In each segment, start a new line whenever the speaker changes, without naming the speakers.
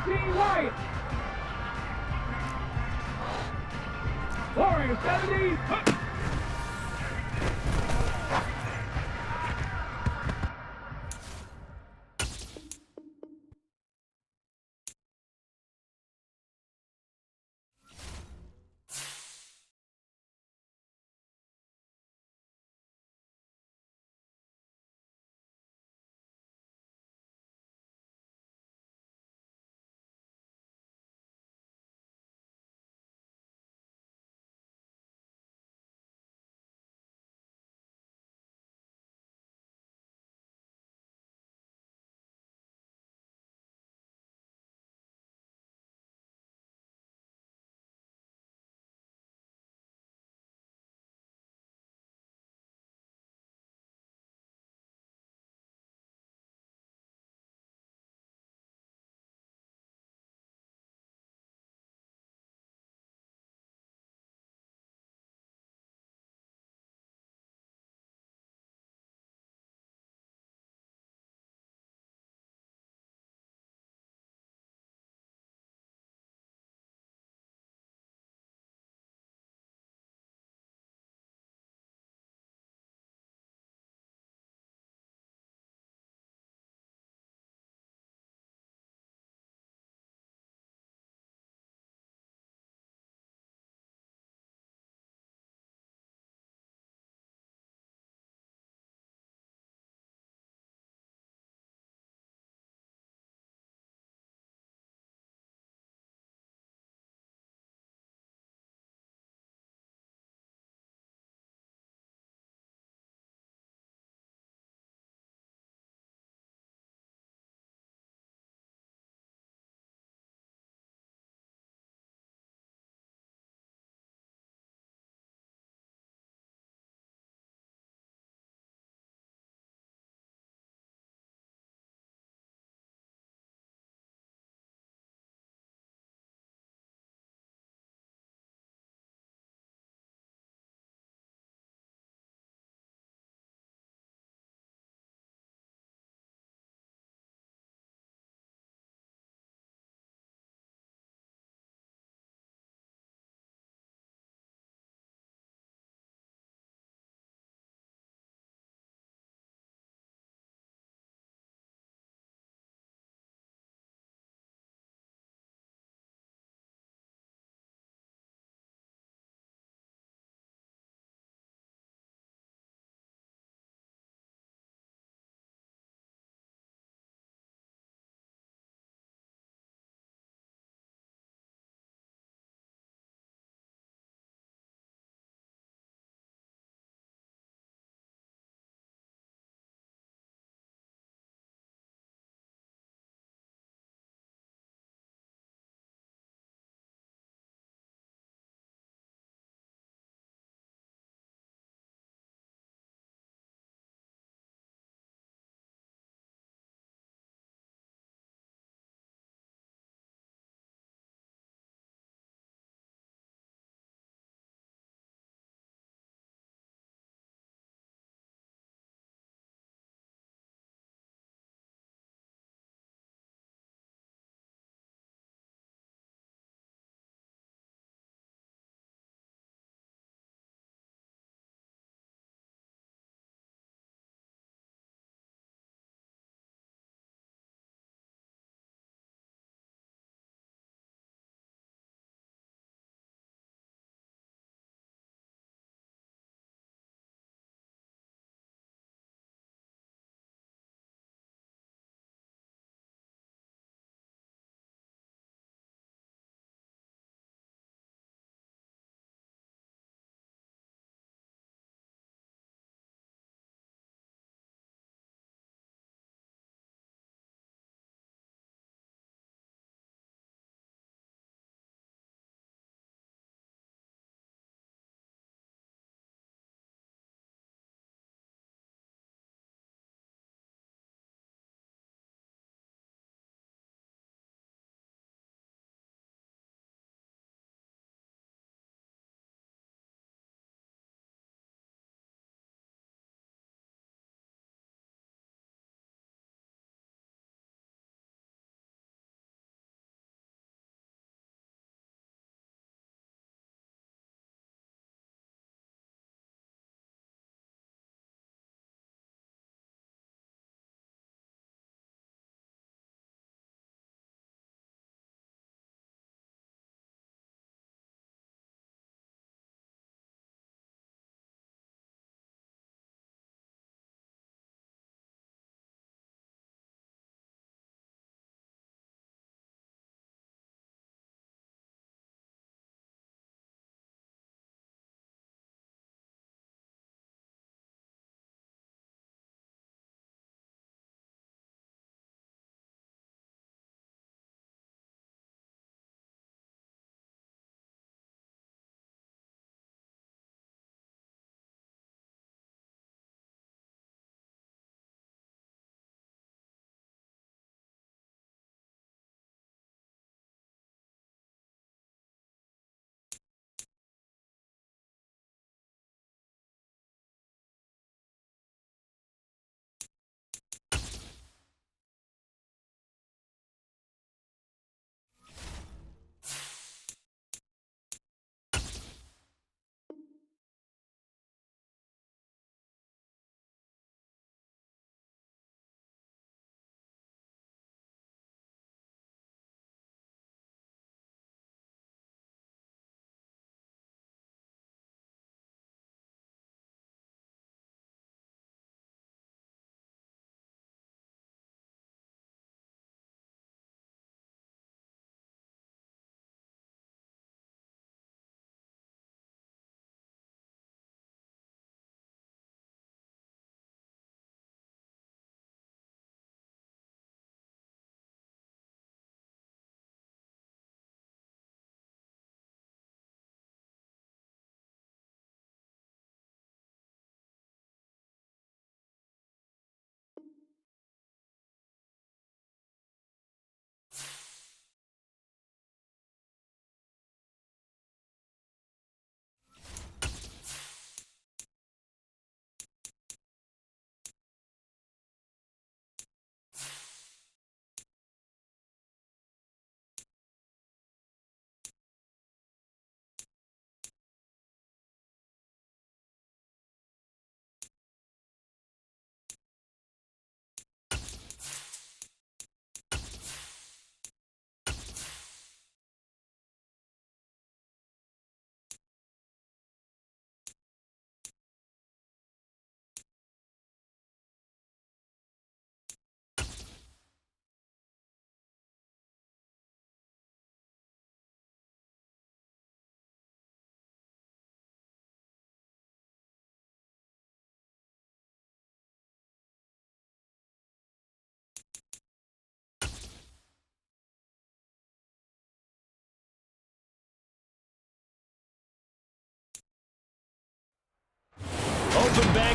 Team White! Warrior 70!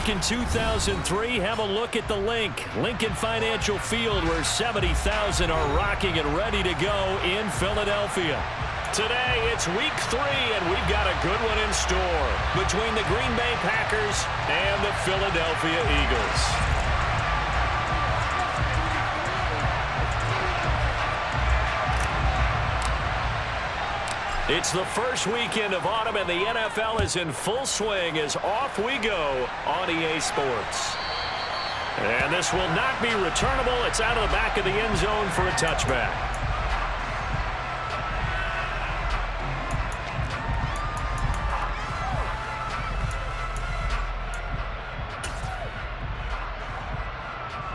back in 2003, have a look at the Lincoln Financial Field, where 70,000 are rocking and ready to go in Philadelphia. Today, it's week 3, and we've got a good one in store between the Green Bay Packers and the Philadelphia Eagles. It's the first weekend of autumn, and the NFL is in full swing as off we go on EA Sports. And this will not be returnable. It's out of the back of the end zone for a touchback.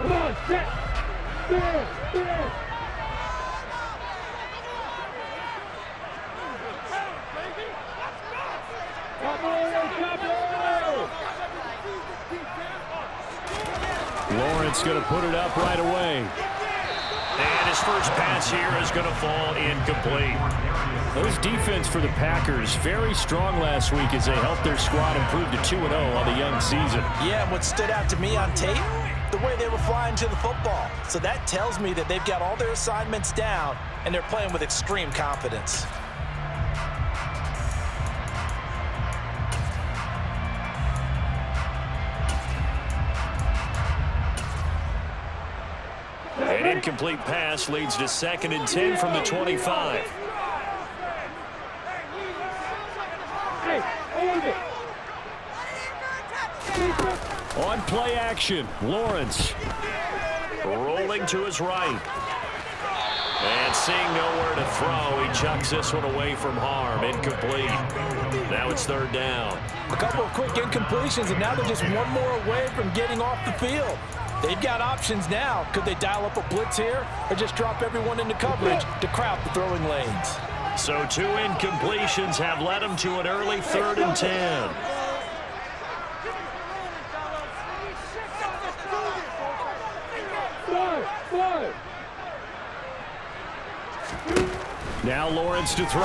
Come on, set, stand.
Lawrence going to put it up right away. And his first pass here is going to fall incomplete. Those defense for the Packers, very strong last week as they helped their squad improve to 2-0 on the young season.
Yeah, and what stood out to me on tape, the way they were flying to the football. So that tells me that they've got all their assignments down, and they're playing with extreme confidence.
An incomplete pass leads to 2nd and 10 from the 25. On play action, Lawrence rolling to his right. And seeing nowhere to throw, he chucks this one away from harm. Incomplete. Now it's 3rd down.
A couple of quick incompletions, and now they're just one more away from getting off the field. They've got options now. Could they dial up a blitz here or just drop everyone into coverage to crowd the throwing lanes?
So 2 incompletions have led them to an early 3rd and 10. Now Lawrence to throw.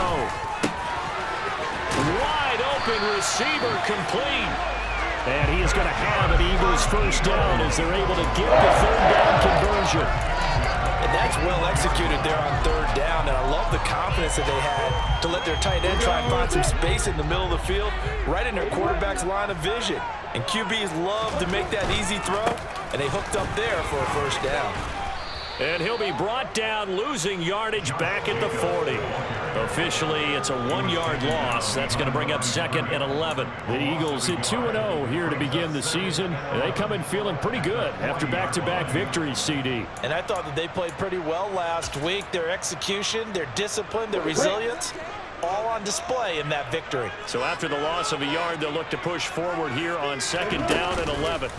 Wide open receiver, complete. And he is going to have an Eagles first down as they're able to get the 3rd down conversion.
And that's well executed there on 3rd down, and I love the confidence that they had to let their tight end try and find some space in the middle of the field, right in their quarterback's line of vision. And QBs love to make that easy throw, and they hooked up there for a first down.
And he'll be brought down, losing yardage back at the 40. Officially, it's a 1-yard loss. That's going to bring up 2nd and 11. The Eagles hit 2-0 here to begin the season. And they come in feeling pretty good after back-to-back victories, CD.
And I thought that they played pretty well last week. Their execution, their discipline, their resilience, all on display in that victory.
So after the loss of a yard, they'll look to push forward here on 2nd down and 11.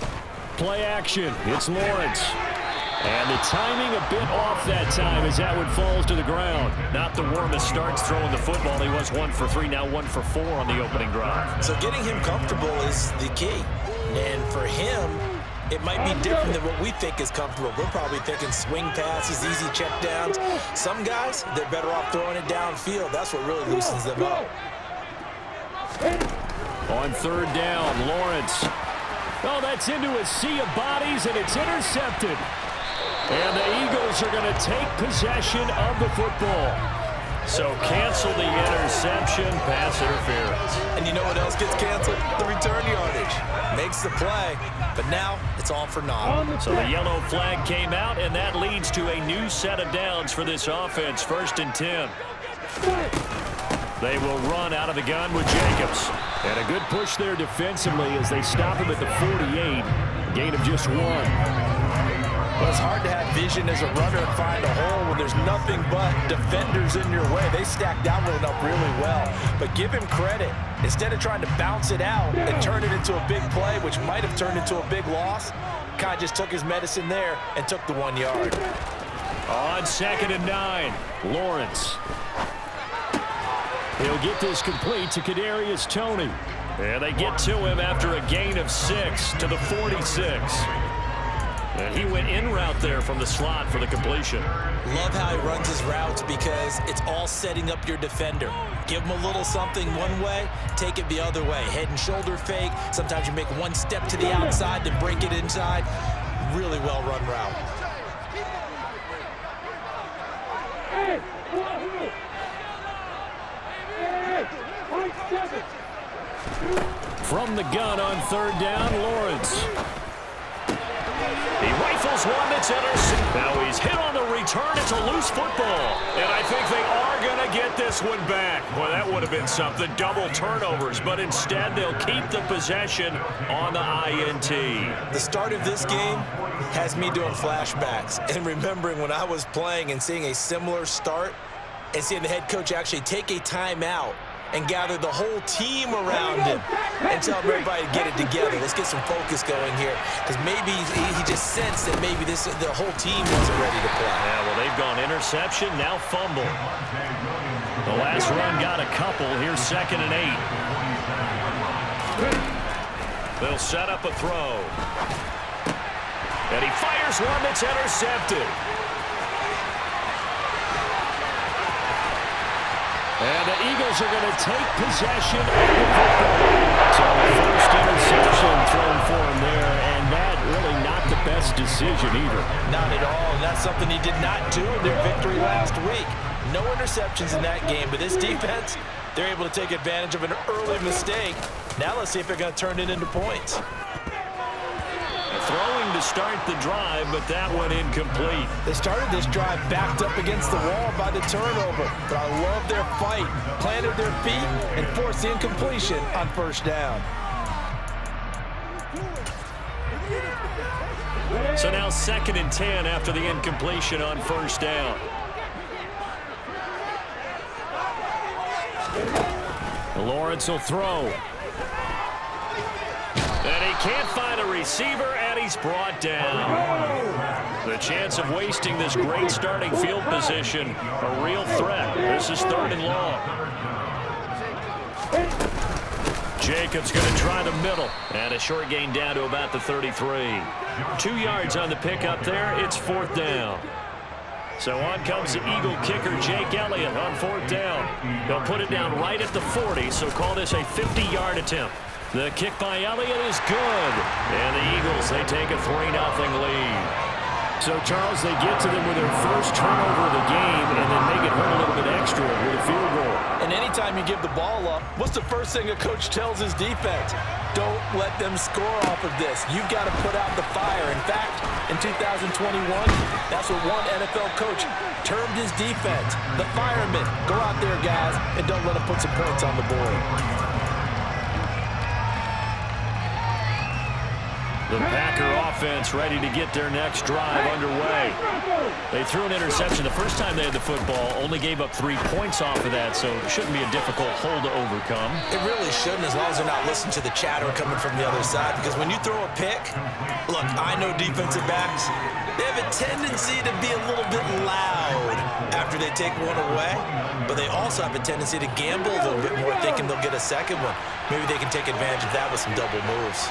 Play action. It's Lawrence. And the timing a bit off that time as that one falls to the ground. Not the warmest starts throwing the football. He was 1 for 3, now 1 for 4 on the opening drive.
So getting him comfortable is the key. And for him, it might be different than what we think is comfortable. We're probably thinking swing passes, easy checkdowns. Some guys, they're better off throwing it downfield. That's what really loosens them up.
On 3rd down, Lawrence. Oh, that's into a sea of bodies, and it's intercepted. And the Eagles are going to take possession of the football. So cancel the interception, pass interference.
And you know what else gets canceled? The return yardage. Makes the play, but now it's all for naught.
So the yellow flag came out, and that leads to a new set of downs for this offense. 1st and 10. They will run out of the gun with Jacobs. And a good push there defensively as they stop him at the 48. A gain of just 1.
Well, it's hard to have vision as a runner and find a hole when there's nothing but defenders in your way. They stacked that one up really well. But give him credit. Instead of trying to bounce it out and turn it into a big play, which might have turned into a big loss, Kai just took his medicine there and took the 1 yard.
On 2nd and 9, Lawrence. He'll get this complete to Kadarius Toney. And they get to him after a gain of 6 to the 46. And he went in route there from the slot for the completion.
Love how he runs his routes because it's all setting up your defender. Give him a little something one way, take it the other way. Head and shoulder fake. Sometimes you make one step to the outside, then break it inside. Really well run route.
From the gun on third down, Lawrence. He rifles one that's intercepted. Now he's hit on the return. It's a loose football. And I think they are going to get this one back. Boy, that would have been something. Double turnovers. But instead, they'll keep the possession on the INT.
The start of this game has me doing flashbacks and remembering when I was playing and seeing a similar start and seeing the head coach actually take a timeout and gather the whole team around him and tell everybody to get it together. Let's get some focus going here, because maybe he just sensed that maybe the whole team wasn't ready to play.
Yeah, well, they've gone interception, now fumble. The last run got a couple. Here's 2nd and 8. They'll set up a throw. And he fires one that's intercepted. And the Eagles are going to take possession of the football. So first interception thrown for him there, and that really not the best decision either.
Not at all, and that's something he did not do in their victory last week. No interceptions in that game, but this defense, they're able to take advantage of an early mistake. Now let's see if they're going to turn it into points.
Throwing to start the drive, but that one incomplete.
They started this drive backed up against the wall by the turnover, but I love their fight. Planted their feet and forced the incompletion on first down.
So now 2nd and 10 after the incompletion on first down. Lawrence will throw. And he can't find a receiver, and he's brought down. The chance of wasting this great starting field position, a real threat. This is 3rd and long. Jacobs going to try the middle, and a short gain down to about the 33. 2 yards on the pickup there. It's 4th down. So on comes the Eagle kicker, Jake Elliott, on 4th down. He'll put it down right at the 40, so call this a 50-yard attempt. The kick by Elliott is good. And the Eagles, they take a 3-0 lead. So, Charles, they get to them with their first turnover of the game and then make it hurt a little bit extra with a field goal.
And anytime you give the ball up, what's the first thing a coach tells his defense? Don't let them score off of this. You've got to put out the fire. In fact, in 2021, that's what one NFL coach termed his defense. The firemen. Go out there, guys, and don't let them put some points on the board.
The Packer offense ready to get their next drive underway. They threw an interception the first time they had the football, only gave up 3 points off of that, so it shouldn't be a difficult hole to overcome.
It really shouldn't, as long as they're not listening to the chatter coming from the other side, because when you throw a pick, look, I know defensive backs, they have a tendency to be a little bit loud after they take one away, but they also have a tendency to gamble a little bit more, thinking they'll get a second one. Maybe they can take advantage of that with some double moves.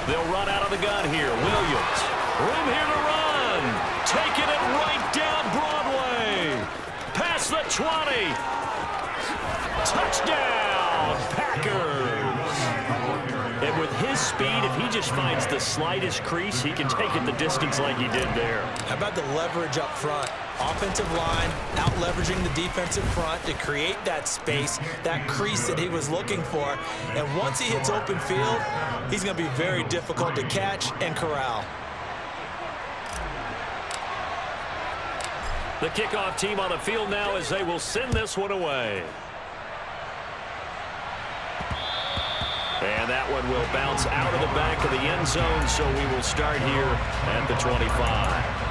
They'll run out of the gun here. Williams. Room here to run. Taking it right down Broadway. Past the 20. Touchdown, Packers. And with his speed, if he just finds the slightest crease, he can take it the distance like he did there.
How about the leverage up front? Offensive line out leveraging the defensive front to create that space, that crease that he was looking for. And once he hits open field, he's going to be very difficult to catch and corral.
The kickoff team on the field now as they will send this one away. And that one will bounce out of the back of the end zone, so we will start here at the 25.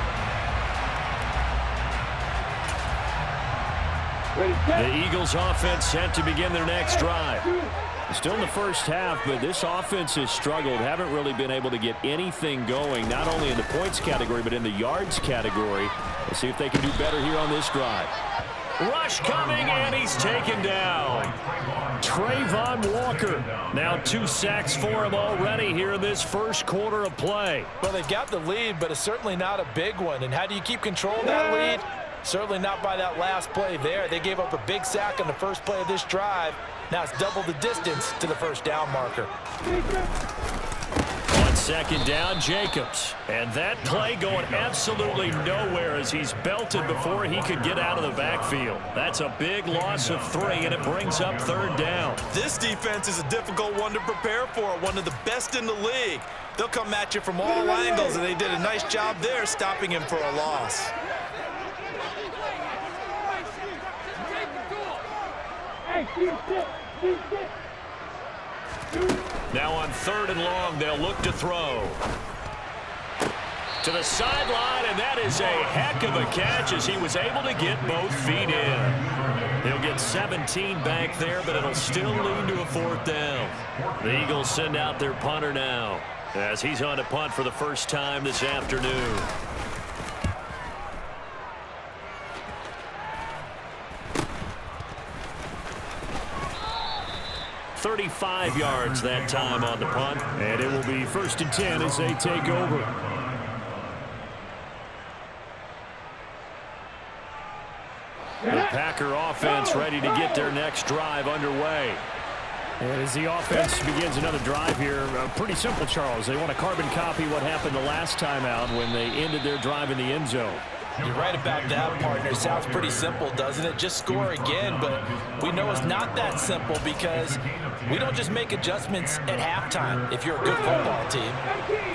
The Eagles offense set to begin their next drive. Still in the first half, but this offense has struggled. Haven't really been able to get anything going, not only in the points category, but in the yards category. Let's see if they can do better here on this drive. Rush coming, and he's taken down. Trayvon Walker. Now 2 sacks for him already here in this first quarter of play.
Well, they've got the lead, but it's certainly not a big one. And how do you keep control of that lead? Certainly not by that last play there. They gave up a big sack on the first play of this drive. Now it's double the distance to the first down marker.
On second down, Jacobs. And that play going absolutely nowhere as he's belted before he could get out of the backfield. That's a big loss of 3, and it brings up third down.
This defense is a difficult one to prepare for, one of the best in the league. They'll come at you from all angles, and they did a nice job there stopping him for a loss.
Now on 3rd and long, they'll look to throw. To the sideline, and that is a heck of a catch as he was able to get both feet in. He'll get 17 back there, but it'll still lead to a 4th down. The Eagles send out their punter now as he's on to punt for the first time this afternoon. 35 yards that time on the punt. And it will be 1st and 10 as they take over. The Packer offense ready to get their next drive underway. And as the offense begins another drive here, pretty simple, Charles. They want to carbon copy what happened the last time out when they ended their drive in the end zone.
You're right about that, partner. Sounds pretty simple, doesn't it? Just score again, but we know it's not that simple because we don't just make adjustments at halftime if you're a good football team.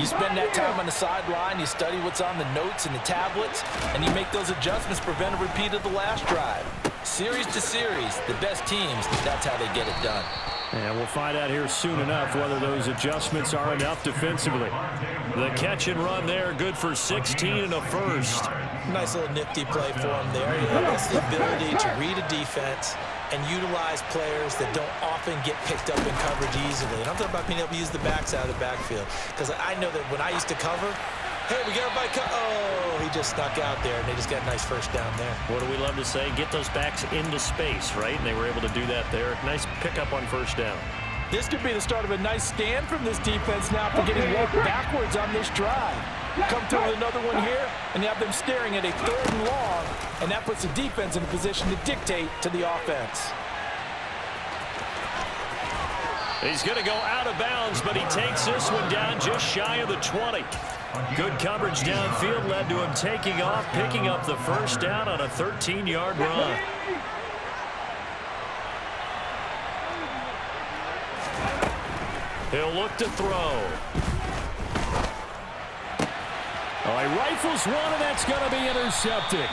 You spend that time on the sideline, you study what's on the notes and the tablets, and you make those adjustments to prevent a repeat of the last drive. Series to series, the best teams, that's how they get it done.
And we'll find out here soon enough whether those adjustments are enough defensively. The catch and run there, good for 16 and a first.
Nice little nifty play for him there. You know, that's the ability to read a defense and utilize players that don't often get picked up in coverage easily. And I'm talking about being able to use the backs out of the backfield. Because I know that when I used to cover, hey, we got everybody oh, he just snuck out there, and they just got a nice first down there.
What do we love to say? Get those backs into space, right? And they were able to do that there. Nice pickup on first down.
This could be the start of a nice stand from this defense now for getting walked backwards on this drive. Come to another one here, and you have them staring at a 3rd and long, and that puts the defense in a position to dictate to the offense.
He's going to go out of bounds, but he takes this one down just shy of the 20. Good coverage downfield led to him taking off, picking up the first down on a 13-yard run. He'll look to throw. Oh, he rifles one, and that's going to be intercepted.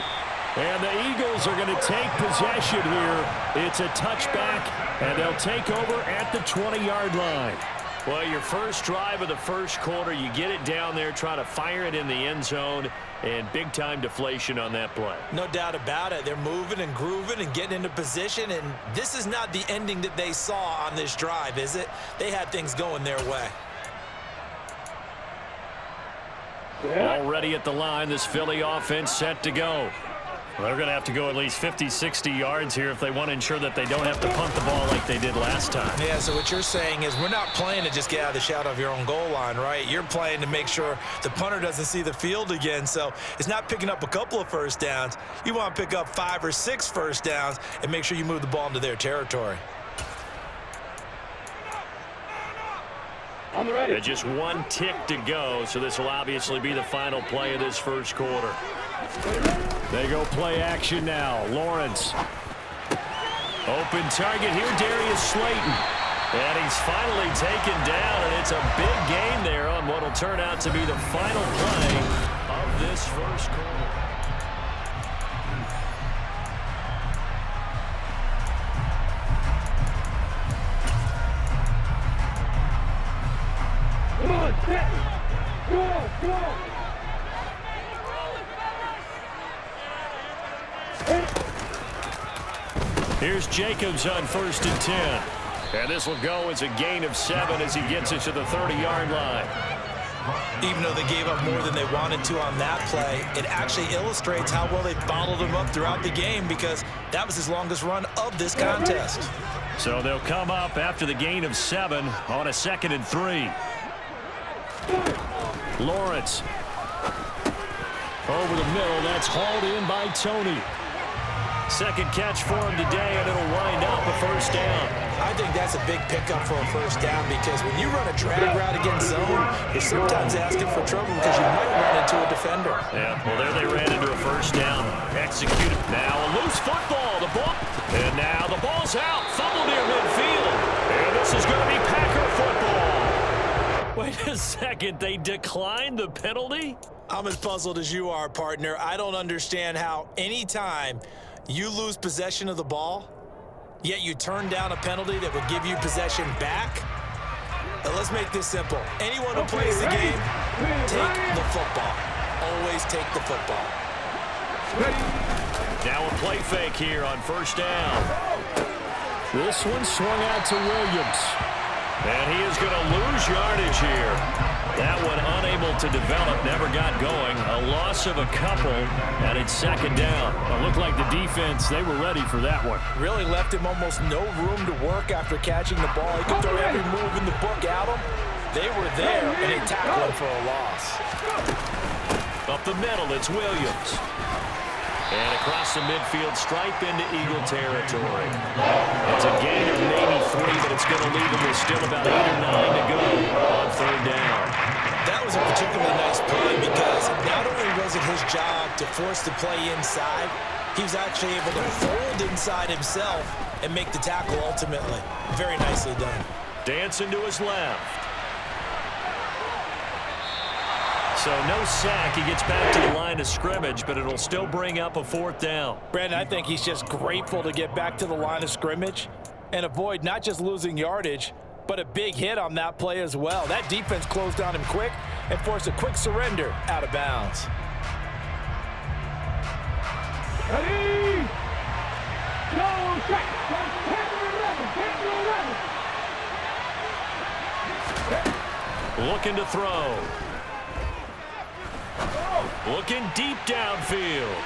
And the Eagles are going to take possession here. It's a touchback, and they'll take over at the 20-yard line. Well, your first drive of the first quarter, you get it down there, try to fire it in the end zone, and big-time deflation on that play.
No doubt about it. They're moving and grooving and getting into position, and this is not the ending that they saw on this drive, is it? They had things going their way.
Already at the line, this Philly offense set to go. Well, they're going to have to go at least 50, 60 yards here if they want to ensure that they don't have to punt the ball like they did last time.
Yeah, so what you're saying is we're not playing to just get out of the shadow of your own goal line, right? You're playing to make sure the punter doesn't see the field again. So it's not picking up a couple of first downs. You want to pick up 5 or 6 first downs and make sure you move the ball into their territory.
Just one tick to go, so this will obviously be the final play of this first quarter. They go play action now. Lawrence. Open target here, Darius Slayton. And he's finally taken down, and it's a big gain there on what will turn out to be the final play of this first quarter.
Come on, set. Go.
Here's Jacobs on 1st and 10. And this will go as a gain of 7 as he gets it to the 30-yard line.
Even though they gave up more than they wanted to on that play, it actually illustrates how well they bottled him up throughout the game because that was his longest run of this contest.
So they'll come up after the gain of 7 on a 2nd and 3. Lawrence. Over the middle. That's hauled in by Tony. Second catch for him today, and it'll wind up a first down.
I think that's a big pickup for a first down because when you run a drag route against zone, you're sometimes asking for trouble because you might run into a defender.
Yeah, well, there they ran into a first down. Executed. Now a loose football. The ball. And now the ball's out. Fumble near midfield. And this is going to be Packer football. Wait a second. They declined the penalty?
I'm as puzzled as you are, partner. I don't understand how any time you lose possession of the ball, yet you turn down a penalty that would give you possession back. Now let's make this simple. Anyone who plays the game, take the football. Always take the football.
Now a play fake here on first down. This one swung out to Williams. And he is going to lose yardage here. That one unable to develop, never got going. A loss of a couple, and it's second down. It looked like the defense, they were ready for that one.
Really left him almost no room to work after catching the ball. He could throw every move in the book at him. They were there, and they tackled him for a loss.
Up the middle, it's Williams. And across the midfield, stripe into Eagle territory. It's a gain of maybe 3, but it's going to leave him with still about 8 or 9 to go on third down.
That was a particularly nice play because not only was it his job to force the play inside, he was actually able to fold inside himself and make the tackle ultimately. Very nicely done.
Dancing to his left. So no sack. He gets back to the line of scrimmage, but it'll still bring up a fourth down.
Brandon, I think he's just grateful to get back to the line of scrimmage and avoid not just losing yardage, but a big hit on that play as well. That defense closed on him quick and forced a quick surrender out of bounds.
Ready? Go, check.
Looking to throw. Looking deep downfield.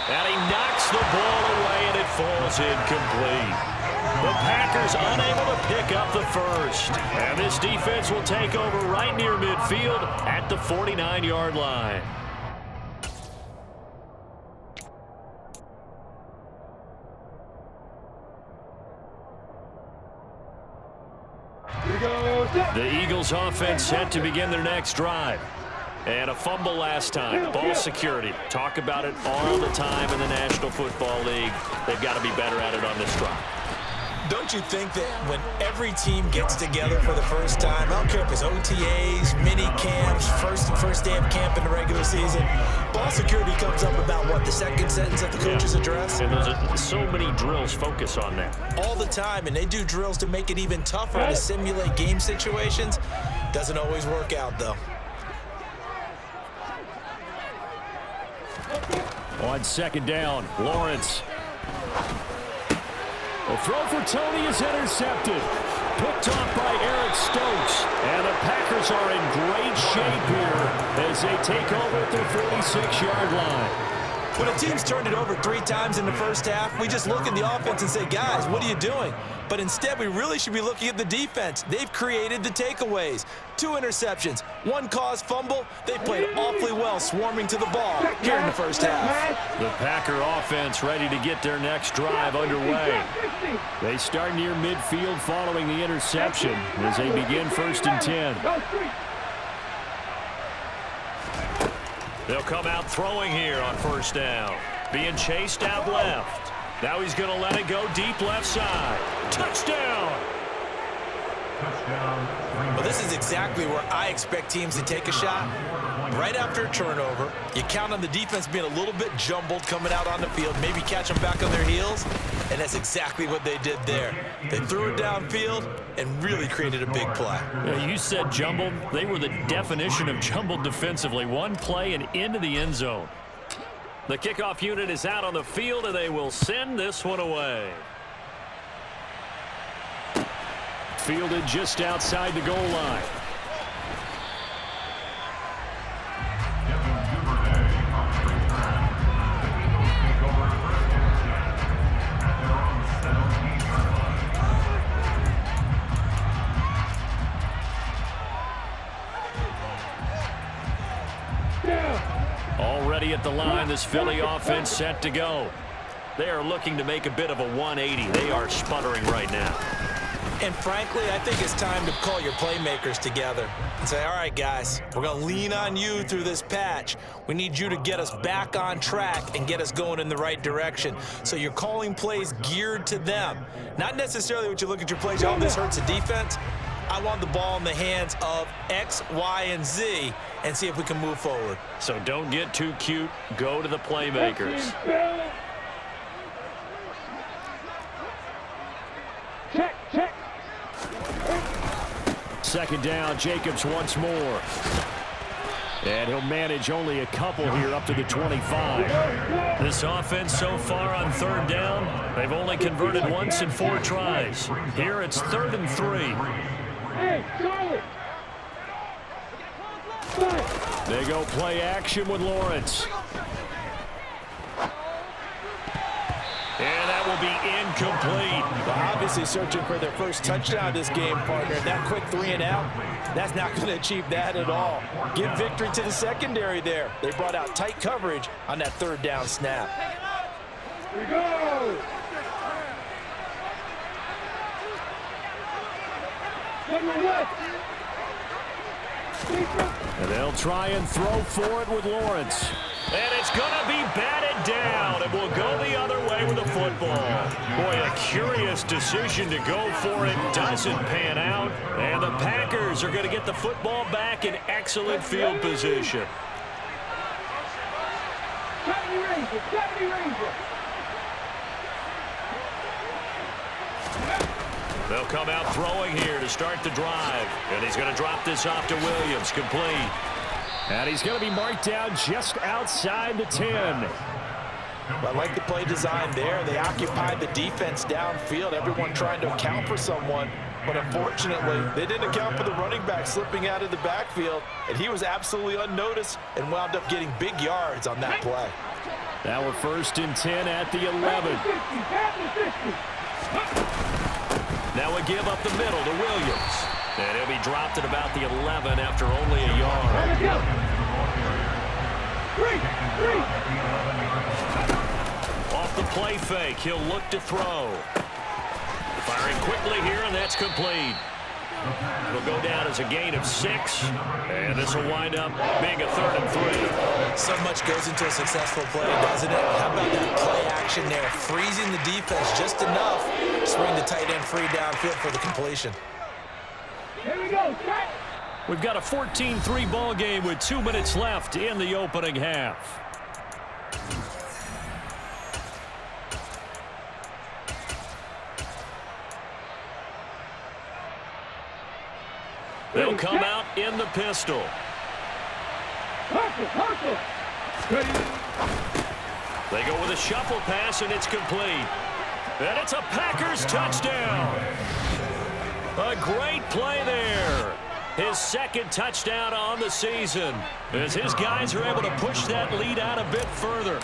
And he knocks the ball away, and it falls incomplete. The Packers unable to pick up the first. And this defense will take over right near midfield at the 49-yard line. The Eagles offense set to begin their next drive. And a fumble last time. Ball security. Talk about it all the time in the National Football League. They've got to be better at it on this drive.
Don't you think that when every team gets together for the first time, I don't care if it's OTAs, mini camps, first day of camp in the regular season, ball security comes up about, what, the second sentence of the coach's address?
And there's so many drills focus on that.
All the time, and they do drills to make it even tougher to simulate game situations. Doesn't always work out, though.
On second down, Lawrence. The throw for Tony is intercepted. Picked off by Eric Stokes. And the Packers are in great shape here as they take over at their 46-yard line.
When a team's turned it over 3 times in the first half, we just look at the offense and say, guys, what are you doing? But instead, we really should be looking at the defense. They've created the takeaways. 2 interceptions, 1 caused fumble. They played awfully well swarming to the ball here in the first half.
The Packer offense ready to get their next drive underway. They start near midfield following the interception as they begin 1st and 10. They'll come out throwing here on first down. Being chased out left. Now he's going to let it go deep left side. Touchdown!
Well, this is exactly where I expect teams to take a shot. Right after a turnover, you count on the defense being a little bit jumbled coming out on the field, maybe catch them back on their heels, and that's exactly what they did there. They threw it downfield and really created a big play.
Yeah, you said jumbled. They were the definition of jumbled defensively. One play and into the end zone. The kickoff unit is out on the field, and they will send this one away. Fielded just outside the goal line. the line, this Philly offense set to go. They are looking to make a bit of a 180. They are sputtering right now.
And frankly, I think it's time to call your playmakers together and say, all right, guys, we're going to lean on you through this patch. We need you to get us back on track and get us going in the right direction. So you're calling plays geared to them. Not necessarily what you look at your plays, oh, this hurts the defense. I want the ball in the hands of X, Y, and Z and see if we can move forward.
So don't get too cute. Go to the playmakers.
Check, check.
Second down, Jacobs once more. And he'll manage only a couple here up to the 25. This offense so far on third down, they've only converted once in 4 tries. Here it's 3rd and 3.
Hey, solid.
They go play action with Lawrence. And that will be incomplete.
Well, obviously searching for their first touchdown this game, partner. That quick 3 and out, that's not going to achieve that at all. Give victory to the secondary there. They brought out tight coverage on that 3rd down snap.
Here we go.
And they'll try and throw for it with Lawrence. And it's going to be batted down. It will go the other way with the football. Boy, a curious decision to go for it. Doesn't pan out. And the Packers are going to get the football back in excellent field position.
70 Rangers, 70 Rangers.
They'll come out throwing here to start the drive. And he's going to drop this off to Williams. Complete. And he's going to be marked down just outside the 10.
I like the play design there. They occupied the defense downfield, everyone trying to account for someone. But unfortunately, they didn't account for the running back slipping out of the backfield. And he was absolutely unnoticed and wound up getting big yards on that play.
Now we're 1st and 10 at the 11. Now we give up the middle to Williams. And he'll be dropped at about the 11 after only a yard. Off the play fake, he'll look to throw. Firing quickly here, and that's complete. It'll go down as a gain of 6, and this will wind up being a 3rd and 3.
So much goes into a successful play, doesn't it? How about that play action there? Freezing the defense just enough to swing the tight end free downfield for the completion.
Here we go, set.
We've got a 14-3 ball game with 2 minutes left in the opening half. They'll come out in the pistol.
Hustle. Ready.
They go with a shuffle pass, and it's complete. And it's a Packers touchdown. A great play there. His 2nd touchdown on the season, as his guys are able to push that lead out a bit further.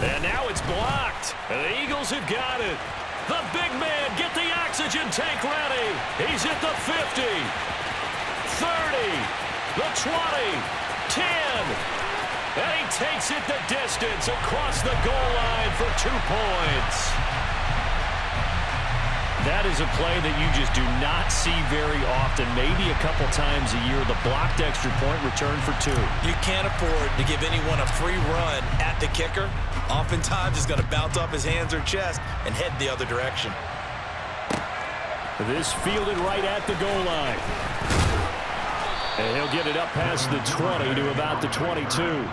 And now it's blocked. And the Eagles have got it. The big man, get the oxygen tank ready. He's at the 50, 30, the 20, 10. And he takes it the distance across the goal line for 2 points. That is a play that you just do not see very often. Maybe a couple times a year, the blocked extra point return for 2.
You can't afford to give anyone a free run at the kicker. Oftentimes, he's going to bounce off his hands or chest and head the other direction.
This fielded right at the goal line. And he'll get it up past the 20 to about the 22.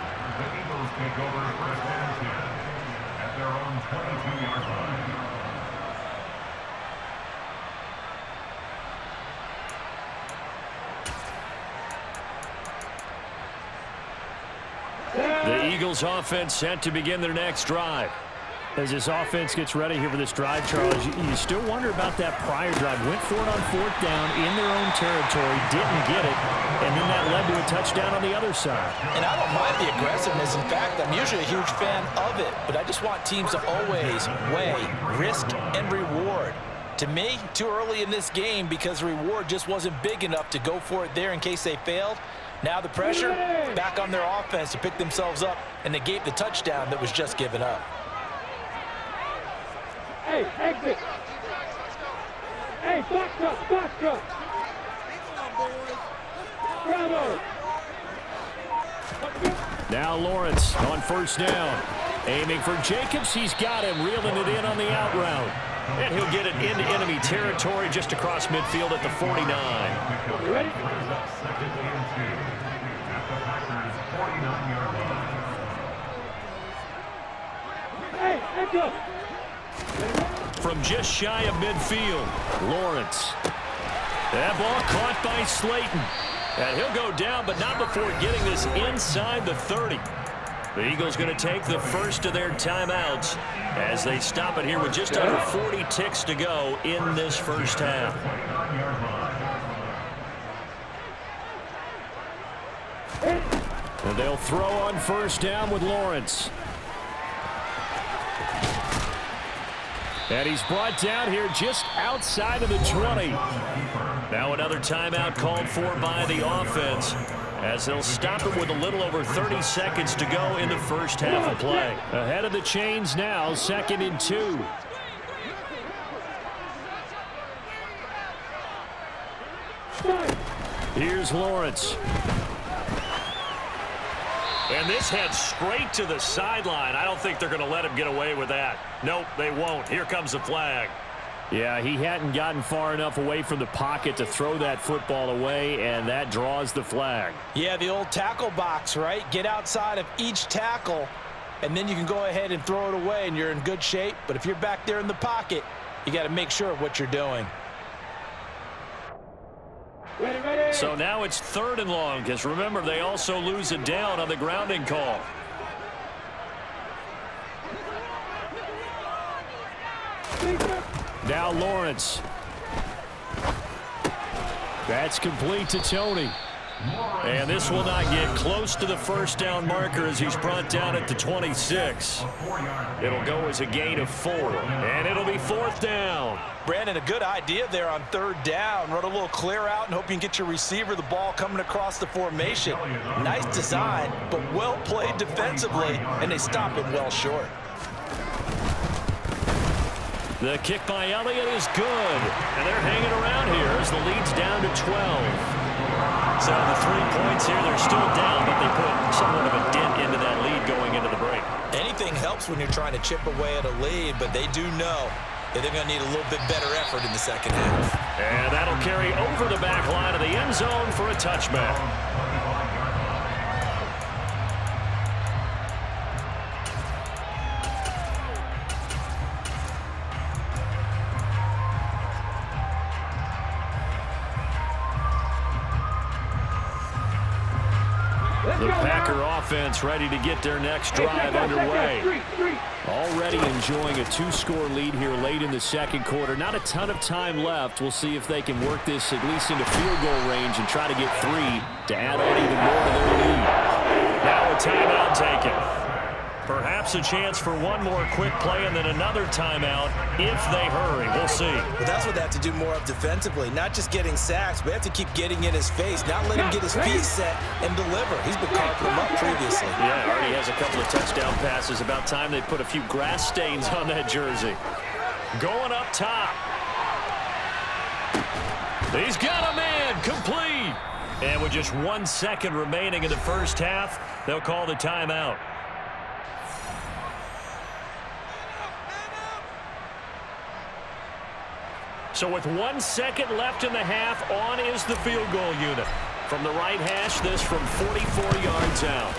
The Eagles offense set to begin their next drive. As this offense gets ready here for this drive, Charles, you still wonder about that prior drive. Went for it on 4th down in their own territory, didn't get it, and then that led to a touchdown on the other side.
And I don't mind the aggressiveness. In fact, I'm usually a huge fan of it, but I just want teams to always weigh risk and reward. To me, too early in this game because the reward just wasn't big enough to go for it there in case they failed. Now the pressure back on their offense to pick themselves up and negate the touchdown that was just given up.
Hey, exit. Hey, box up, box up. Bravo.
Now Lawrence on first down. Aiming for Jacobs. He's got him, reeling it in on the out route. And he'll get it into enemy territory just across midfield at the 49.
You ready? Hey, exit.
From just shy of midfield, Lawrence. That ball caught by Slayton. And he'll go down, but not before getting this inside the 30. The Eagles going to take the first of their timeouts as they stop it here with just under 40 ticks to go in this first half. And they'll throw on first down with Lawrence. And he's brought down here just outside of the 20. Now another timeout called for by the offense as they'll stop it with a little over 30 seconds to go in the first half of play. Ahead of the chains now, 2nd and 2. Here's Lawrence. And this heads straight to the sideline. I don't think they're going to let him get away with that. Nope, they won't. Here comes the flag. Yeah, he hadn't gotten far enough away from the pocket to throw that football away, and that draws the flag.
Yeah, the old tackle box, right? Get outside of each tackle, and then you can go ahead and throw it away, and you're in good shape. But if you're back there in the pocket, you got to make sure of what you're doing.
Ready, ready.
So now it's 3rd and long, because remember, they also lose it down on the grounding call. Now Lawrence. That's complete to Tony. And this will not get close to the first down marker as he's brought down at the 26. It'll go as a gain of 4. And it'll be 4th down.
Brandon, a good idea there on 3rd down. Run a little clear out and hope you can get your receiver the ball coming across the formation. Nice design, but well played defensively, and they stop it well short.
The kick by Elliott is good. And they're hanging around here as the lead's down to 12. So the 3 points here, they're still down, but they put somewhat of a dent into that lead going into the break.
Anything helps when you're trying to chip away at a lead, but they do know that they're going to need a little bit better effort in the second half.
And that'll carry over the back line of the end zone for a touchback. The Packer offense ready to get their next drive underway. Already enjoying a 2-score lead here late in the second quarter. Not a ton of time left. We'll see if they can work this at least into field goal range and try to get 3 to add on even more to their lead. Now a timeout taken. Perhaps a chance for one more quick play and then another timeout if they hurry. We'll see.
Well, that's what they have to do more of defensively. Not just getting sacks, but they have to keep getting in his face, not let him get his feet set and deliver. He's been carving them up previously.
Yeah, already has a couple of touchdown passes. About time they put a few grass stains on that jersey. Going up top. He's got a man, complete. And with just 1 second remaining in the first half, they'll call the timeout. So with 1 second left in the half, on is the field goal unit. From the right hash, this from 44 yards out.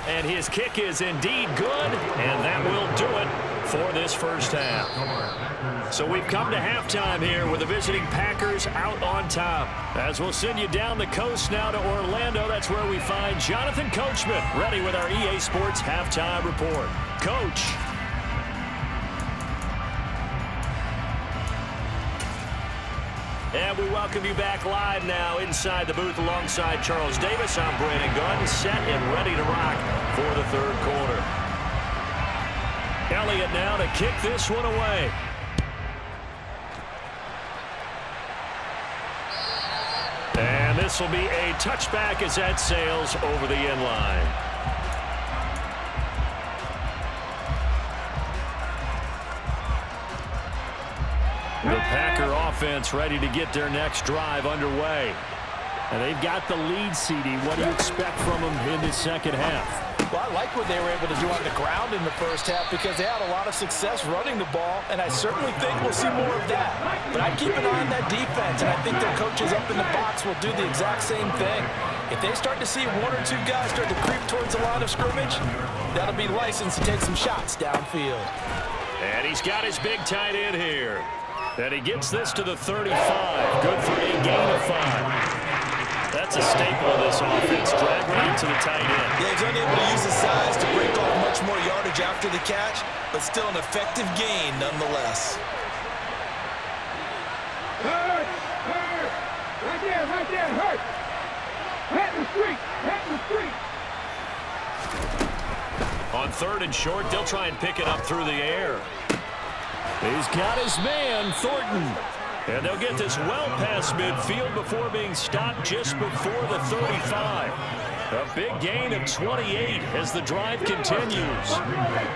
And his kick is indeed good, and that will do it for this first half. So we've come to halftime here with the visiting Packers out on top. As we'll send you down the coast now to Orlando, that's where we find Jonathan Coachman, ready with our EA Sports Halftime Report. Coach. And we welcome you back live now inside the booth alongside Charles Davis. I'm Brandon Gunn, set and ready to rock for the third quarter. Elliott now to kick this one away. And this will be a touchback as that sails over the end line. The Packer offense ready to get their next drive underway. And they've got the lead, CD. What do you expect from them in the second half?
Well, I like what they were able to do on the ground in the first half because they had a lot of success running the ball, and I certainly think we'll see more of that. But I keep an eye on that defense, and I think their coaches up in the box will do the exact same thing. If they start to see one or two guys start to creep towards the line of scrimmage, that'll be licensed to take some shots downfield.
And he's got his big tight end here. And he gets this to the 35. Good for a gain of 5. That's a staple of this offense. Drag right to the tight end.
Yeah, he's unable to use his size to break off much more yardage after the catch, but still an effective gain nonetheless.
Hurt! Hurt! Right there, hurt! Hit the street! Hit the street!
On 3rd and short, they'll try and pick it up through the air. He's got his man, Thornton. And they'll get this well past midfield before being stopped just before the 35. A big gain of 28 as the drive continues.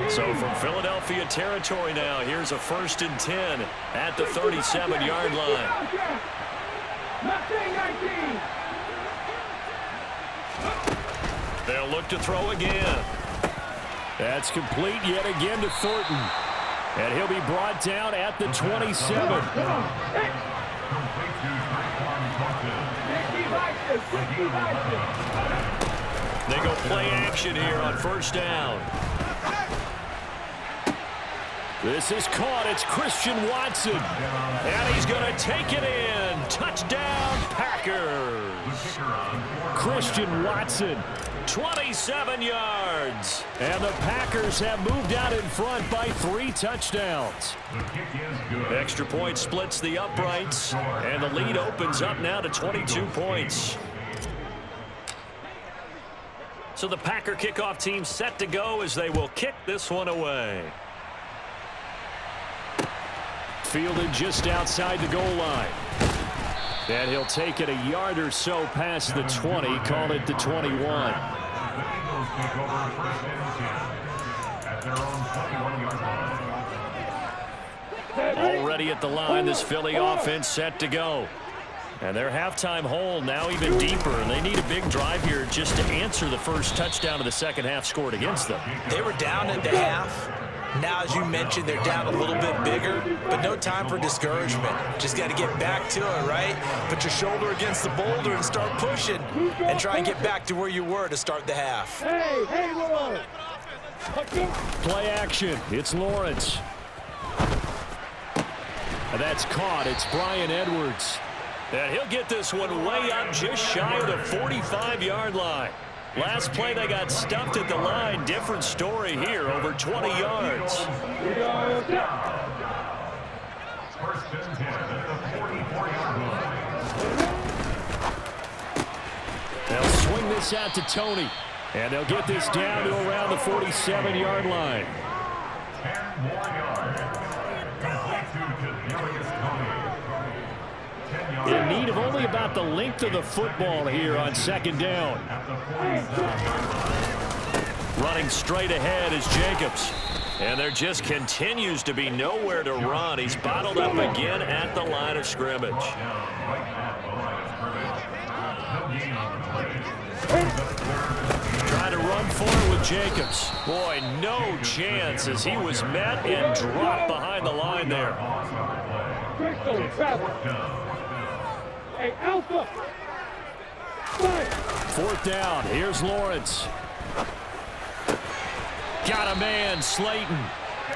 So from Philadelphia territory now, here's a 1st and 10 at the 37-yard line. They'll look to throw again. That's complete yet again to Thornton. And he'll be brought down at the 27. They go play action here on 1st down. This is caught. It's Christian Watson. And he's going to take it in. Touchdown, Packers. Christian Watson. 27 yards. And the Packers have moved out in front by 3 touchdowns. Extra point splits the uprights, and the lead opens up now to 22 points. So the Packer kickoff team set to go as they will kick this one away. Fielded just outside the goal line. And he'll take it a yard or so past the 20, call it the 21. Already at the line, this Philly offense set to go. And their halftime hole now even deeper, and they need a big drive here just to answer the first touchdown of the second half scored against them.
They were down at the half. Now, as you mentioned, they're down a little bit bigger, but no time for discouragement. Just got to get back to it, right? Put your shoulder against the boulder and start pushing and try and get back to where you were to start the half.
Hey, Lawrence.
Play action. It's Lawrence. And that's caught. It's Brian Edwards. And he'll get this one way up just shy of the 45-yard line. Last play, they got stuffed at the line. Different story here, over 20 yards. They'll swing this out to Tony. And they'll get this down to around the 47-yard line.
10 more yards.
In need of only about the length of the football here on 2nd down. Running straight ahead is Jacobs. And there just continues to be nowhere to run. He's bottled up again at the line of scrimmage. Trying to run forward with Jacobs. Boy, no chance as he was met and dropped behind the line there.
Hey, Alpha!
4th down. Here's Lawrence. Got a man, Slayton.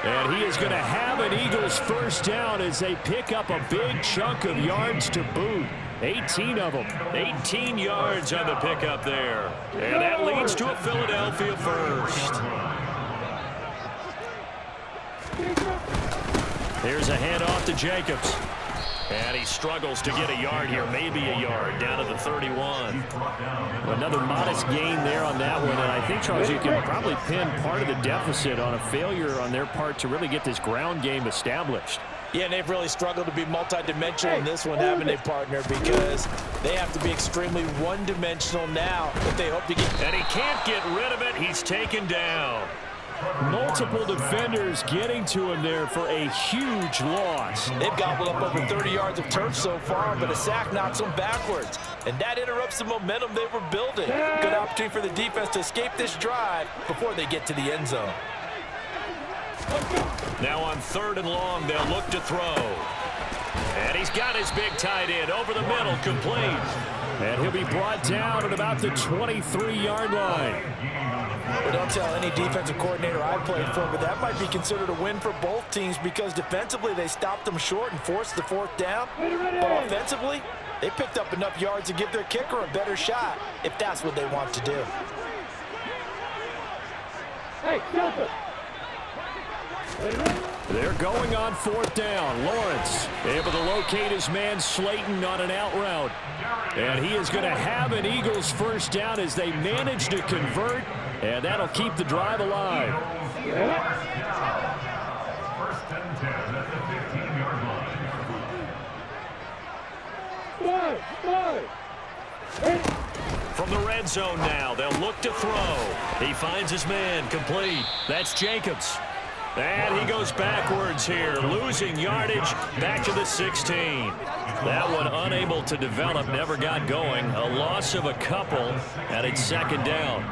And he is going to have an Eagles 1st down as they pick up a big chunk of yards to boot. 18 of them. 18 yards on the pickup there. And that leads to a Philadelphia 1st. Here's a handoff to Jacobs. And he struggles to get a yard here, maybe a yard, down to the 31. Another modest gain there on that one, and I think, Charles, you can probably pin part of the deficit on a failure on their part to really get this ground game established.
Yeah, and they've really struggled to be multidimensional in this one, haven't they, partner? Because they have to be extremely one-dimensional now if they hope to get...
And he can't get rid of it. He's taken down. Multiple defenders getting to him there for a huge loss.
They've gobbled up over 30 yards of turf so far, but a sack knocks them backwards. And that interrupts the momentum they were building. Good opportunity for the defense to escape this drive before they get to the end zone.
Now on 3rd and long, they'll look to throw. And he's got his big tight end over the middle, complete. And he'll be brought down at about the 23-yard line.
Well, don't tell any defensive coordinator I played for, but that might be considered a win for both teams because defensively they stopped them short and forced the 4th down. But offensively, they picked up enough yards to give their kicker a better shot if that's what they want to do.
Hey, Delta.
They're going on 4th down. Lawrence able to locate his man Slayton on an out route. And he is going to have an Eagles 1st down as they manage to convert, and that'll keep the drive alive.
First and 10 at the 15-yard line.
From the red zone now, they'll look to throw. He finds his man, complete. That's Jacobs. And he goes backwards here, losing yardage back to the 16. That one unable to develop, never got going. A loss of a couple, and it's 2nd down.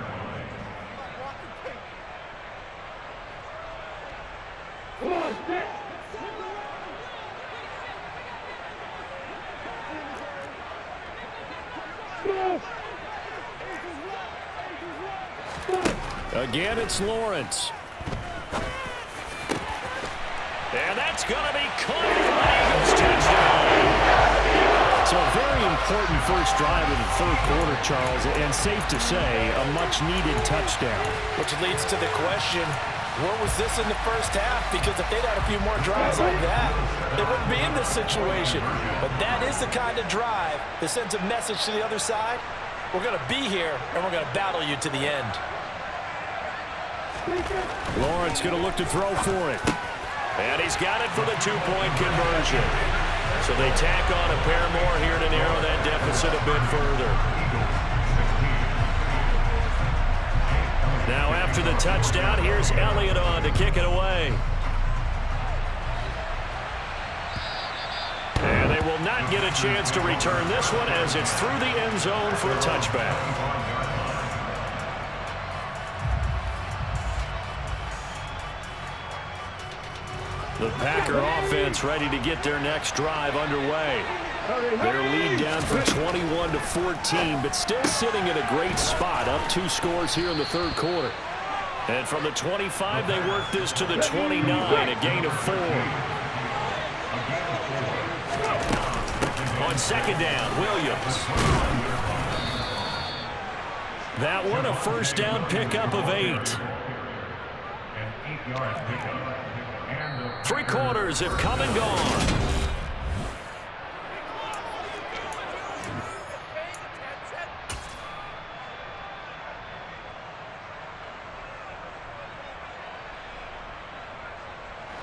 Again, it's Lawrence. And that's going to be caught for an Eagles touchdown. So a very important first drive of the 3rd quarter, Charles, and safe to say, a much-needed touchdown.
Which leads to the question, where was this in the first half? Because if they'd had a few more drives like that, they wouldn't be in this situation. But that is the kind of drive that sends a message to the other side. We're going to be here, and we're going to battle you to the end.
Lawrence going to look to throw for it. And he's got it for the 2-point conversion. So they tack on a pair more here to narrow that deficit a bit further. Now after the touchdown, here's Elliott on to kick it away. And they will not get a chance to return this one as it's through the end zone for a touchback. The Packer offense ready to get their next drive underway. Their lead down from 21-14, but still sitting at a great spot, up 2 scores here in the 3rd quarter. And from the 25, they work this to the 29, a gain of 4. On 2nd down, Williams. That one, a 1st down pickup of 8.
An 8-yard pickup.
3 quarters have come and gone.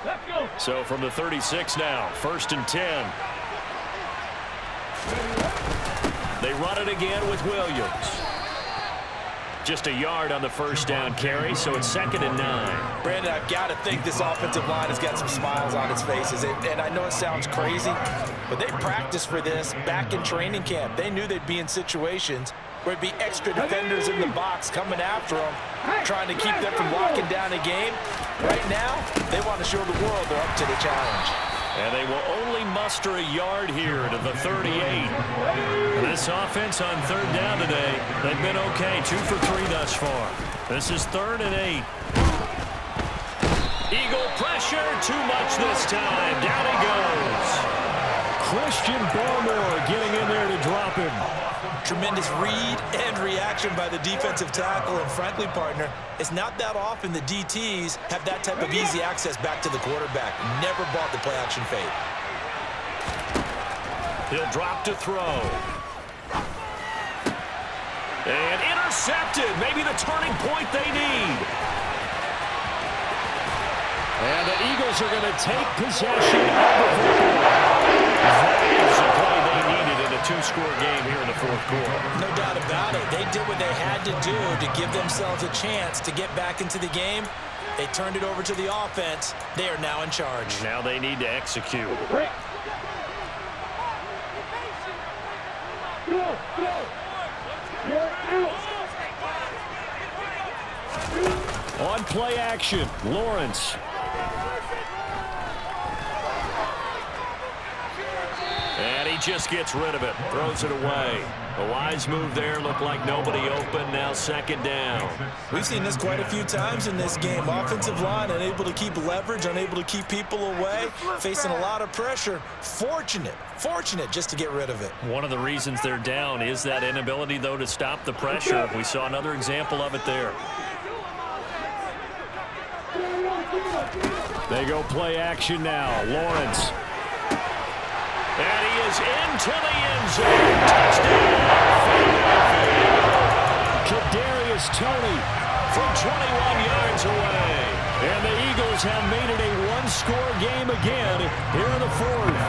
Let's go.
So from the 36 now, 1st and 10. They run it again with Williams. Just a yard on the 1st down carry, so it's 2nd and 9.
Brandon, I've got to think this offensive line has got some smiles on its faces. And I know it sounds crazy, but they practiced for this back in training camp. They knew they'd be in situations where it'd be extra defenders in the box coming after them, trying to keep them from locking down a game. Right now, they want to show the world they're up to the challenge.
And they will only muster a yard here to the 38. And this offense on 3rd down today, they've been okay, 2 for 3 thus far. This is 3rd and 8. Eagle pressure, too much this time. Down he goes. Christian Barmore getting in there to drop him.
Tremendous read and reaction by the defensive tackle. And frankly, partner, it's not that often the DTs have that type of easy access back to the quarterback. Never bought the play-action fade.
He'll drop to throw. And intercepted. Maybe the turning point they need. And the Eagles are going to take possession of the football. That is the play they needed in a two-score game here in the fourth quarter.
No doubt about it. They did what they had to do to give themselves a chance to get back into the game. They turned it over to the offense. They are now in charge.
Now they need to execute. On play action, Lawrence. And he just gets rid of it, throws it away. A wise move there, looked like nobody open, now second down.
We've seen this quite a few times in this game. Offensive line unable to keep leverage, unable to keep people away, facing a lot of pressure. Fortunate just to get rid of it. One of the reasons they're down is that inability, though, to stop the pressure. We saw another example of it there.
They go play action now. Lawrence. And he is into the end zone. Touchdown. Kadarius Toney from 21 yards away. And the Eagles have made it a one-score game again here in the fourth.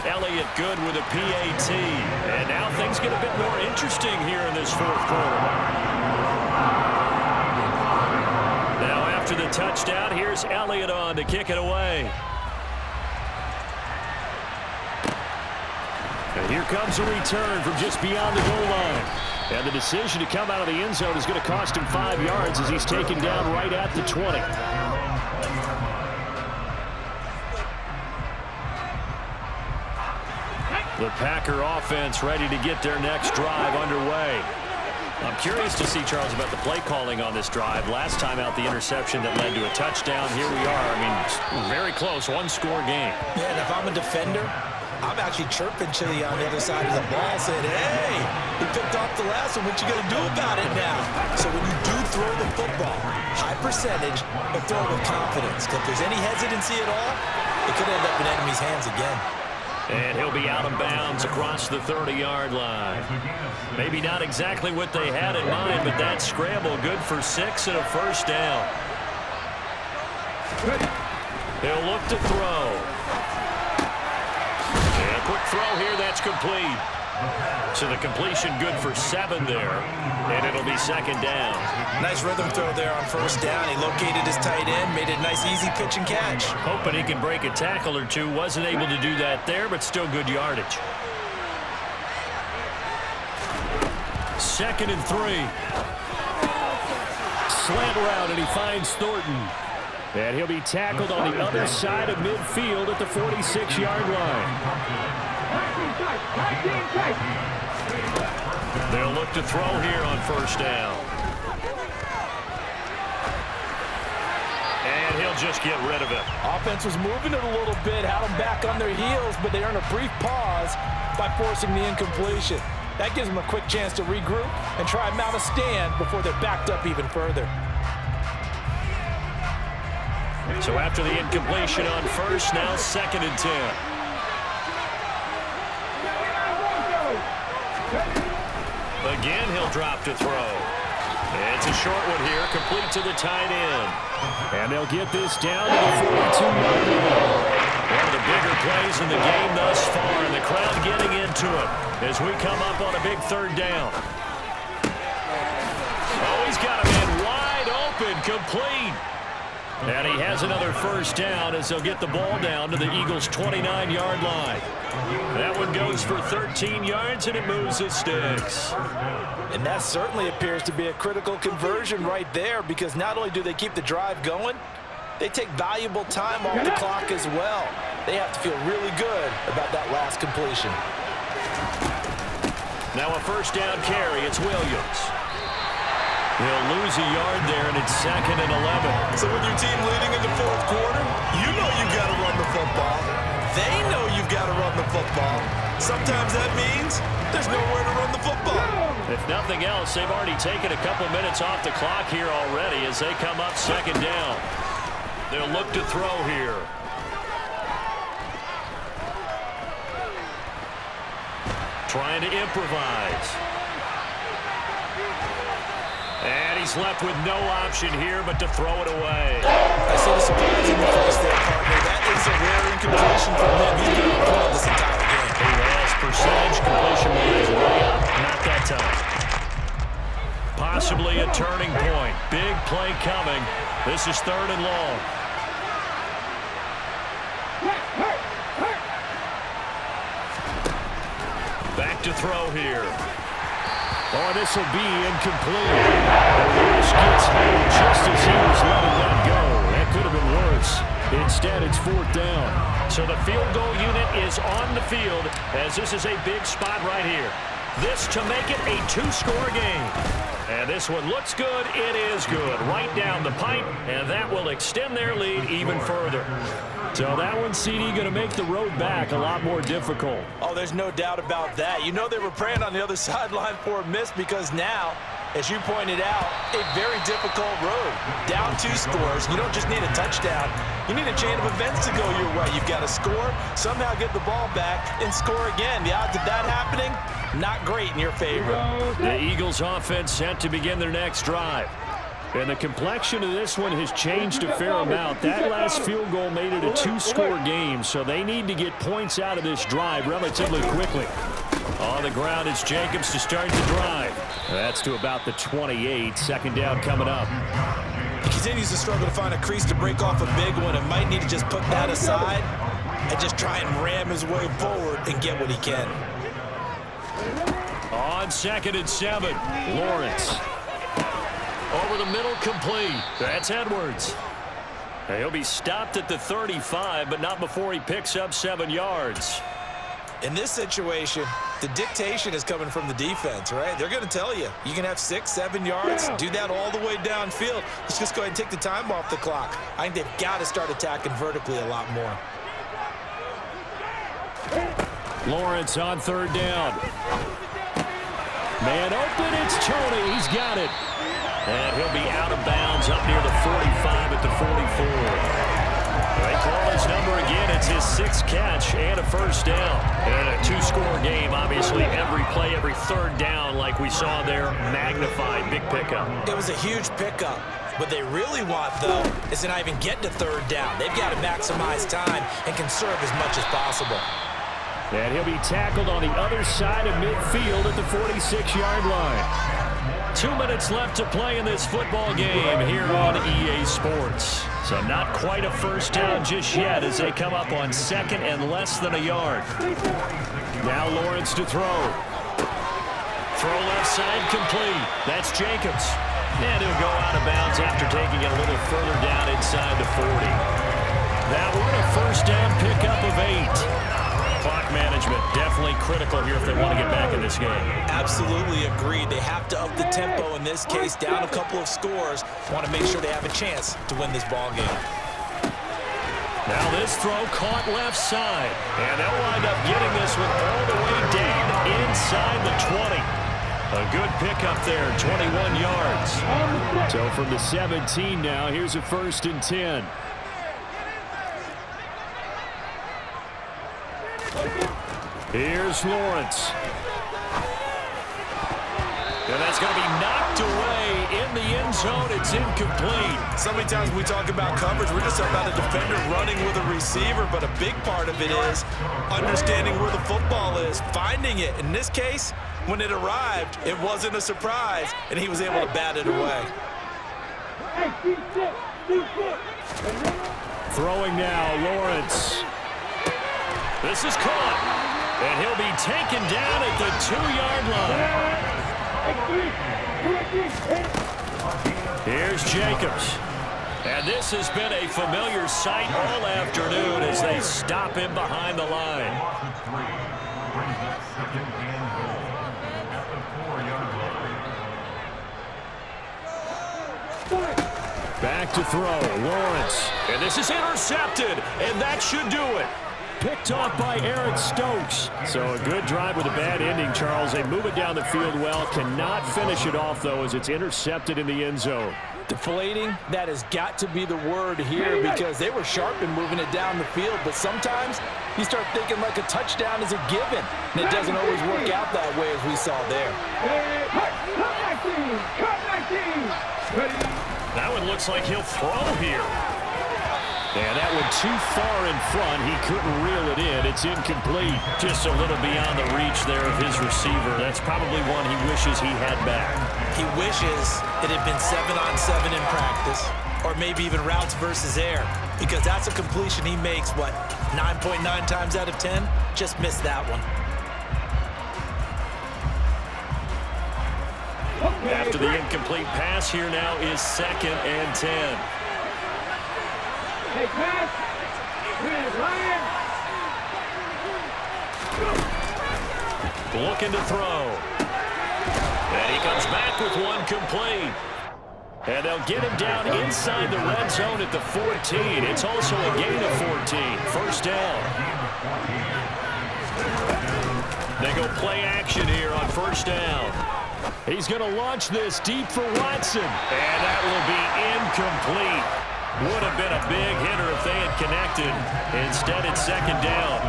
Elliott good with a PAT. And now things get a bit more interesting here in this fourth quarter. Now after the touchdown, here's Elliott on to kick it away. And here comes a return from just beyond the goal line. And the decision to come out of the end zone is going to cost him 5 yards as he's taken down right at the 20. The Packer offense ready to get their next drive underway. I'm curious to see, Charles, about the play calling on this drive. Last time out, the interception that led to a touchdown. Here we are. I mean, very close, one-score game. Yeah, and if I'm a defender, I'm actually chirping Chili on the other side of the ball, saying, hey, he picked off the last one. What you going to do about it now? So when you do throw the football, high percentage, but throw it with confidence. If there's any hesitancy at all, it could end up in enemy's hands again. And he'll be out of bounds across the 30-yard line. Maybe not exactly what they had in mind, but that scramble good for 6 and a first down. He'll look to throw. And a quick throw here, that's complete. So the completion good for 7 there, and it'll be second down. Nice rhythm throw there on first down. He located his tight end, made a nice easy pitch and catch. Hoping he can break a tackle or two. Wasn't able to do that there, but still good yardage. 2nd and 3. Slant route, and he finds Thornton. And he'll be tackled on the other side of midfield at the 46-yard line. They'll look to throw here on first down. And he'll just get rid of it. Offense was moving it a little bit, had them back on their heels, but they earn a brief pause by forcing the incompletion. That gives them a quick chance to regroup and try and mount a stand before they're backed up even further. So after the incompletion on first, now 2nd and 10. Again, he'll drop to throw. It's a short one here, complete to the tight end. And they'll get this down to the 42-yard line. One of the bigger plays in the game thus far, and the crowd getting into it as we come up on a big 3rd down. Oh, he's got a man wide open, complete. And he has another first down as they'll get the ball down to the Eagles' 29-yard line. That one goes for 13 yards, and it moves the sticks. And that certainly appears to be a critical conversion right there, because not only do they keep the drive going, they take valuable time off the clock as well. They have to feel really good about that last completion. Now a first down carry. It's Williams. He'll lose a yard there, and it's 2nd and 11. So with your team leading in the fourth quarter, you know you've got to run the football. They know you've got to run the football. Sometimes that means there's nowhere to run the football. If nothing else, they've already taken a couple minutes off the clock here already as they come up 2nd down. They'll look to throw here. Trying to improvise. And he's left with no option here but to throw it away.
I see the surprise in the face there, partner. That is a rare incompletion from him. He's been on point this entire game.
He has percentage completion-wise way up. Not that time. Possibly a turning point. Big play coming. This is 3rd and long. Back to throw here. Oh, this will be incomplete. Lewis gets home just as he was letting that go. That could have been worse. Instead, it's 4th down. So the field goal unit is on the field as this is a big spot right here. This to make it a 2-score game. And this one looks good. It is good. Right down the pipe, and that will extend their lead even further. So that one, CD, going to make the road back a lot more difficult.
Oh, there's no doubt about that. You know they were praying on the other sideline for a miss because now, as you pointed out, a very difficult road. Down 2 scores. You don't just need a touchdown. You need a chain of events to go your way. You've got to score, somehow get the ball back, and score again. The odds of that happening, not great in your favor.
The Eagles offense set to begin their next drive. And the complexion of this one has changed a fair amount. That last field goal made it a 2-score game, so they need to get points out of this drive relatively quickly. On the ground, it's Jacobs to start the drive. That's to about the 28. 2nd down coming up.
He continues to struggle to find a crease to break off a big one and might need to just put that aside and just try and ram his way forward and get what he can.
On 2nd and 7, Lawrence. Over the middle, complete. That's Edwards. He'll be stopped at the 35, but not before he picks up 7 yards.
In this situation, the dictation is coming from the defense, right? They're going to tell you, you can have 6, 7 yards, do that all the way downfield. Let's just go ahead and take the time off the clock. I think they've got to start attacking vertically a lot more.
Lawrence on 3rd down. Man open, it's Tony. He's got it. And he'll be out of bounds up near the 45 at the 44. They call his number again. It's his 6th catch and a 1st down. And a 2-score game, obviously, every play, every 3rd down, like we saw there, magnified. Big pickup.
It was a huge pickup. What they really want, though, is to not even get to 3rd down. They've got to maximize time and conserve as much as possible.
And he'll be tackled on the other side of midfield at the 46-yard line. 2 minutes left to play in this football game here on EA Sports. So not quite a 1st down just yet as they come up on 2nd and less than a yard. Now Lawrence to throw. Throw left side complete. That's Jacobs. And he'll go out of bounds after taking it a little further down inside the 40. That one a 1st down pickup of 8. Clock management definitely critical here if they want to get back in this game.
Absolutely agreed. They have to up the tempo in this case, down a couple of scores. Want to make sure they have a chance to win this ball game.
Now this throw caught left side. And they'll wind up getting this one all the way down inside the 20. A good pickup there, 21 yards. So from the 17 now, here's a 1st and 10. Here's Lawrence. And that's going to be knocked away in the end zone. It's incomplete.
So many times we talk about coverage, we're just about a defender running with a receiver, but a big part of it is understanding where the football is, finding it. In this case, when it arrived, it wasn't a surprise, and he was able to bat it away.
Throwing now, Lawrence. This is caught. And he'll be taken down at the 2-yard line. Here's Jacobs. And this has been a familiar sight all afternoon as they stop him behind the line. Back to throw, Lawrence. And this is intercepted, and that should do it. Picked off by Eric Stokes. So a good drive with a bad ending, Charles. They move it down the field well. Cannot finish it off, though, as it's intercepted in the end zone.
Deflating, that has got to be the word here because they were sharp in moving it down the field, but sometimes you start thinking like a touchdown is a given, and it doesn't always work out that way as we saw there.
Cut 19. Ready.
That one looks like he'll throw here. And that one too far in front. He couldn't reel it in. It's incomplete. Just a little beyond the reach there of his receiver. That's probably one he wishes he had back.
He wishes it had been 7-on-7 in practice, or maybe even routes versus air, because that's a completion he makes, 9.9 times out of 10? Just missed that one.
After the incomplete pass, here now is 2nd and 10.
Hey, pass. Ryan.
Looking to throw. And he comes back with one complete. And they'll get him down inside the red zone at the 14. It's also a gain of 14. First down. They go play action here on first down. He's going to launch this deep for Watson. And that will be incomplete. Would have been a big hitter if they had connected. Instead, it's 2nd down.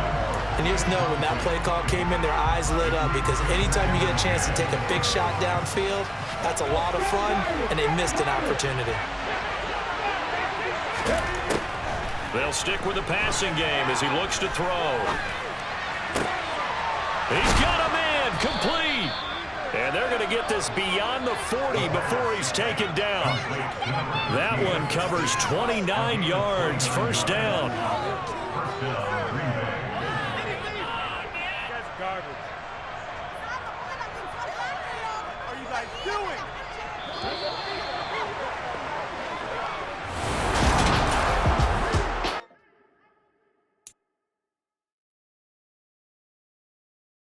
And you just know when that play call came in, their eyes lit up, because anytime you get a chance to take a big shot downfield, that's a lot of fun, and they missed an opportunity.
They'll stick with the passing game as he looks to throw. He's got a man, complete. And they're going to get this beyond the 40 before he's taken down. That one covers 29 yards, first down.
What are you guys doing?